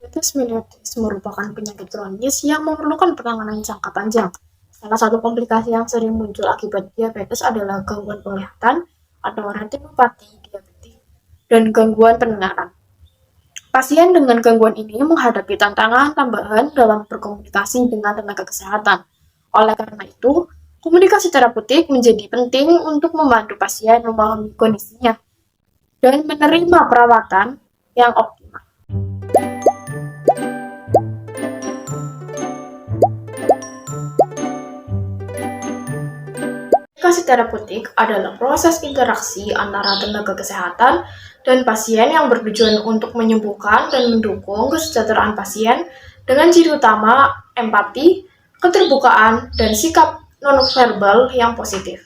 Diabetes mellitus merupakan penyakit kronis yang memerlukan penanganan jangka panjang. Salah satu komplikasi yang sering muncul akibat diabetes adalah gangguan penglihatan atau retinopati diabetik dan gangguan pendengaran. Pasien dengan gangguan ini menghadapi tantangan tambahan dalam berkomunikasi dengan tenaga kesehatan. Oleh karena itu, komunikasi terapeutik menjadi penting untuk membantu pasien memahami kondisinya dan menerima perawatan yang optimal. Komunikasi terapeutik adalah proses interaksi antara tenaga kesehatan dan pasien yang bertujuan untuk menyembuhkan dan mendukung kesejahteraan pasien dengan ciri utama empati, keterbukaan, dan sikap nonverbal yang positif.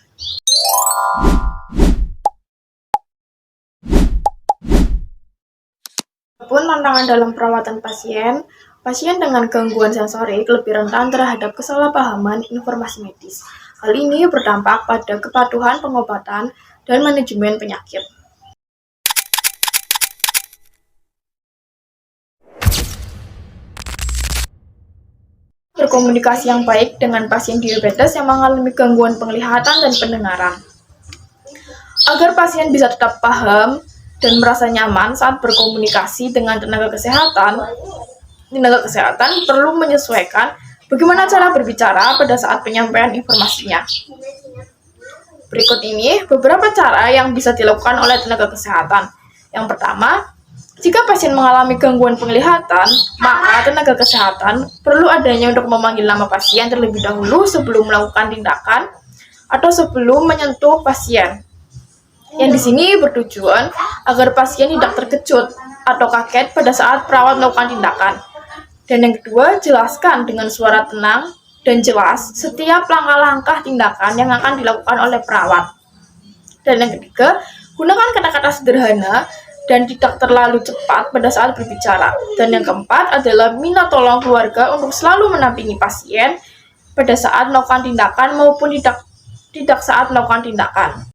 Walaupun tantangan dalam perawatan pasien, pasien dengan gangguan sensorik lebih rentan terhadap kesalahpahaman informasi medis. Hal ini berdampak pada kepatuhan pengobatan dan manajemen penyakit. Berkomunikasi yang baik dengan pasien diabetes yang mengalami gangguan penglihatan dan pendengaran. Agar pasien bisa tetap paham dan merasa nyaman saat berkomunikasi dengan tenaga kesehatan perlu menyesuaikan bagaimana cara berbicara pada saat penyampaian informasinya. Berikut ini beberapa cara yang bisa dilakukan oleh tenaga kesehatan. Yang pertama, jika pasien mengalami gangguan penglihatan, maka tenaga kesehatan perlu adanya untuk memanggil nama pasien terlebih dahulu sebelum melakukan tindakan atau sebelum menyentuh pasien. Yang di sini bertujuan agar pasien tidak terkejut atau kaget pada saat perawat melakukan tindakan. Dan yang kedua, jelaskan dengan suara tenang dan jelas setiap langkah-langkah tindakan yang akan dilakukan oleh perawat. Dan yang ketiga, gunakan kata-kata sederhana dan tidak terlalu cepat pada saat berbicara. Dan yang keempat adalah minta tolong keluarga untuk selalu menampingi pasien pada saat melakukan tindakan maupun tidak saat melakukan tindakan.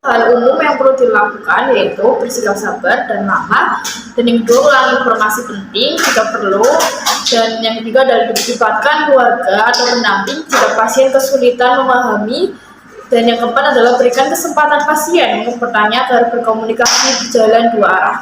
Hal umum yang perlu dilakukan yaitu bersikap sabar dan ramah, dan yang kedua ulangi informasi penting jika perlu, dan yang ketiga adalah dilibatkan keluarga atau pendamping jika pasien kesulitan memahami, dan yang keempat adalah berikan kesempatan pasien untuk bertanya agar berkomunikasi berjalan dua arah.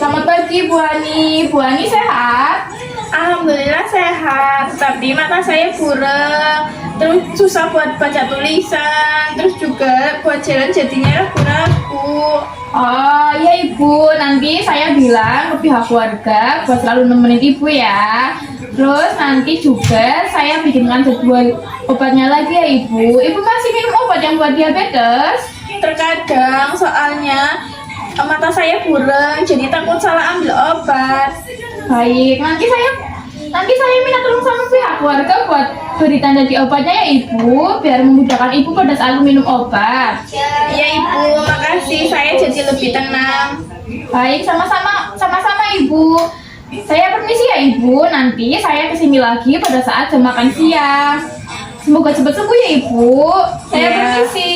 Selamat pagi Bu Ani. Bu Ani sehat? Alhamdulillah sehat, tapi mata saya buram, terus susah buat baca tulisan, terus juga buat jalan jadinya ragu-ragu. Oh ya Ibu, nanti saya bilang ke pihak keluarga buat selalu nemenin Ibu ya. Terus nanti juga saya bikinkan jadwal obatnya lagi ya Ibu. Ibu masih minum obat yang buat diabetes? Terkadang soalnya mata saya buram, jadi takut salah ambil obat. Baik, nanti saya minta tolong sama pihak keluarga buat beri tanda di obatnya ya Ibu, biar memudahkan Ibu pada saat minum obat. Ya Ibu, makasih, saya jadi lebih tenang. Baik, sama-sama Ibu. Saya permisi ya Ibu, nanti saya kesini lagi pada saat jam makan siang. Semoga cepat sembuh ya Ibu. Saya Ya. permisi.